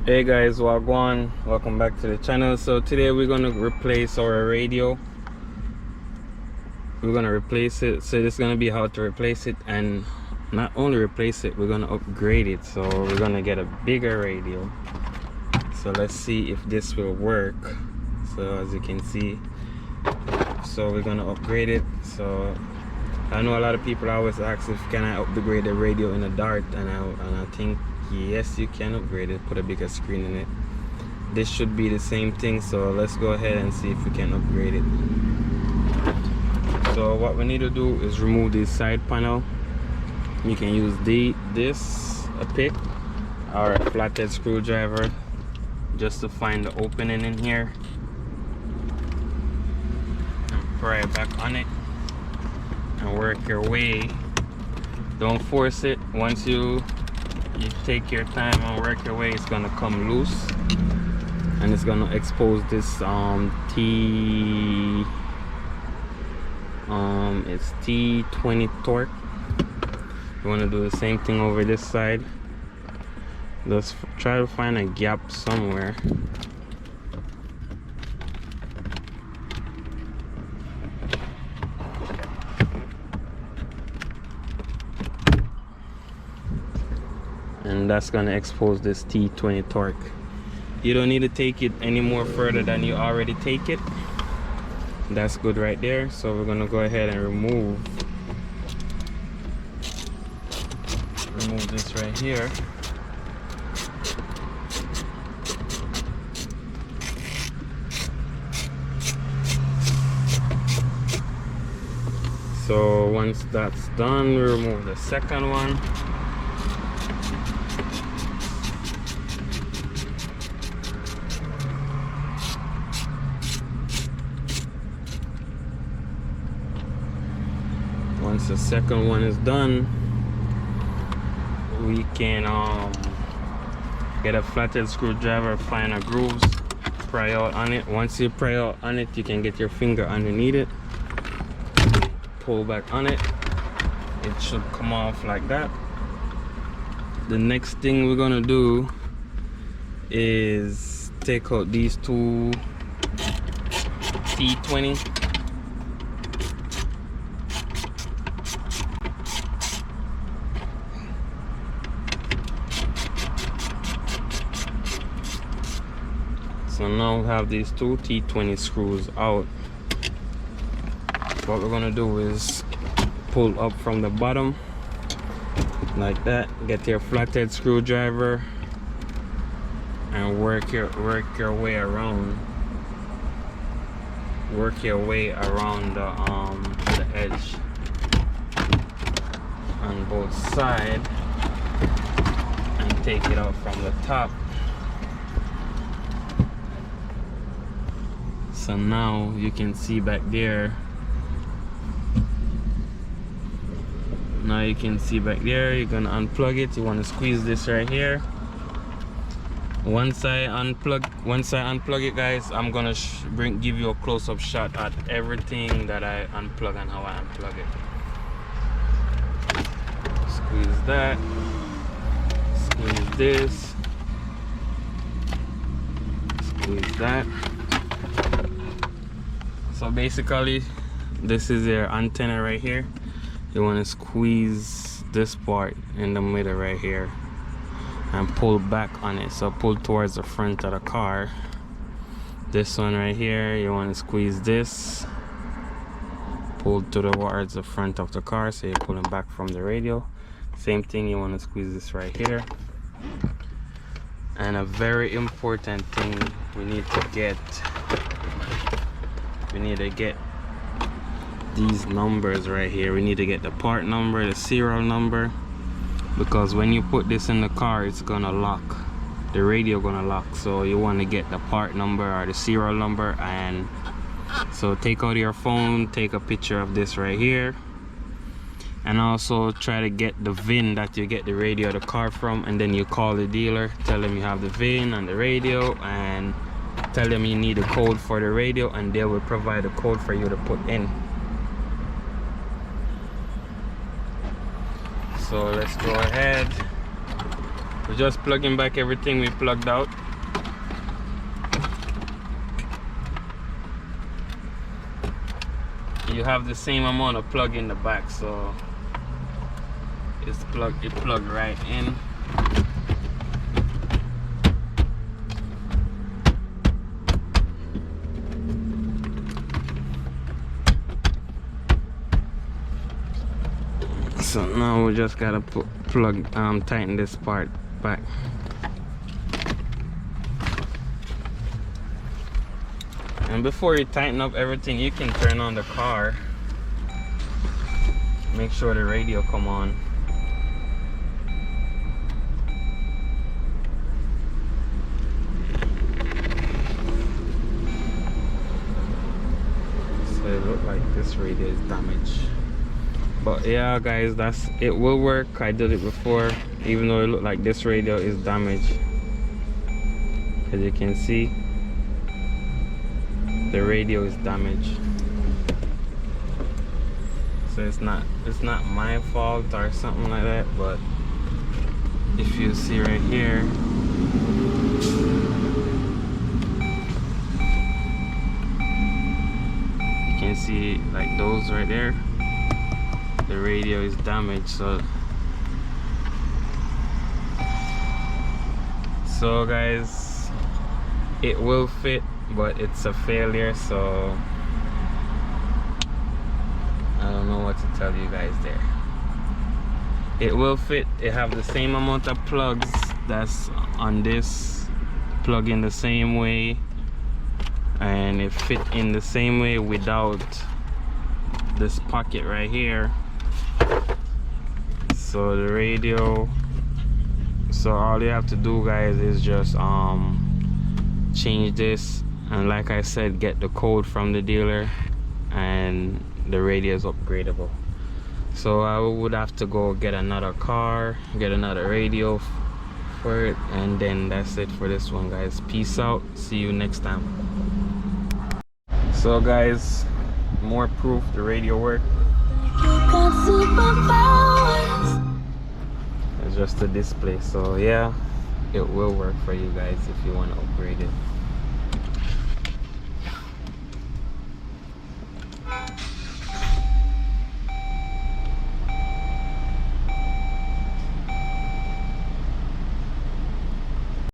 Hey guys, wagwan, welcome back to the channel. So today we're gonna replace our radio. We're gonna replace it. So this is gonna be how to replace it, and not only replace it, we're gonna upgrade it. So we're gonna get a bigger radio. So let's see if this will work. So as you can see, so we're gonna upgrade it. So I know a lot of people always ask if can I upgrade the radio in a Dart, and I think yes, you can upgrade it, put a bigger screen in it. This should be the same thing, so let's go ahead and see if we can upgrade it. So what we need to do is remove this side panel. You can use a pick or a flathead screwdriver just to find the opening in here and pry it back on it and work your way. Don't force it. Once you take your time and work your way, it's gonna come loose and it's gonna expose this it's T20 torque. You want to do the same thing over this side. Just try to find a gap somewhere. And that's gonna expose this T20 torque. You don't need to take it any more further than you already take it. That's good right there. So we're gonna go ahead and remove this right here. So once that's done, we remove the second one. Once the second one is done, we can get a flathead screwdriver, find a grooves, pry out on it. Once you pry out on it, you can get your finger underneath it, pull back on it. It should come off like that. The next thing we're gonna do is take out these two T20. So now we have these two T20 screws out. What we're gonna do is pull up from the bottom like that. Get your flathead screwdriver and work your way around. Work your way around the edge on both sides and take it out from the top. So now you can see back there. Now you can see back there. You're gonna unplug it. You want to squeeze this right here. Once I unplug it, guys, I'm gonna give you a close-up shot at everything that I unplug and how I unplug it. Squeeze that. Squeeze this. Squeeze that. So basically, this is your antenna right here. You want to squeeze this part in the middle right here and pull back on it. So pull towards the front of the car. This one right here, you want to squeeze this, pull towards the front of the car, so you're pulling back from the radio. Same thing, you want to squeeze this right here. And a very important thing we need to get these numbers right here. We need to get the part number, the serial number, because when you put this in the car, it's gonna lock. The radio gonna lock. So you want to get the part number or the serial number. And so take out your phone, take a picture of this right here, and also try to get the VIN that you get the radio of the car from, and then you call the dealer, tell them you have the VIN and the radio, and tell them you need a code for the radio, and they will provide a code for you to put in. So let's go ahead We're just plugging back everything we plugged out. You have the same amount of plug in the back, so it's plugged right in. So now we just gotta tighten this part back. And before you tighten up everything, you can turn on the car. Make sure the radio come on. So it looks like this radio is damaged. But yeah guys, it will work. I did it before, even though it looked like this radio is damaged. As you can see, the radio is damaged. So it's not my fault or something like that, but if you see right here, you can see like those right there, the radio is damaged. So guys, it will fit, but it's a failure, so I don't know what to tell you guys there. It will fit. It have the same amount of plugs that's on this, plug in the same way, and it fit in the same way without this pocket right here. So the radio, so all you have to do guys is just change this, and like I said, get the code from the dealer, and the radio is upgradable. So I would have to go get another car, get another radio for it, and then that's it for this one guys. Peace out, see you next time. So guys, more proof the radio worked. It's just a display, so yeah, it will work for you guys if you want to upgrade it.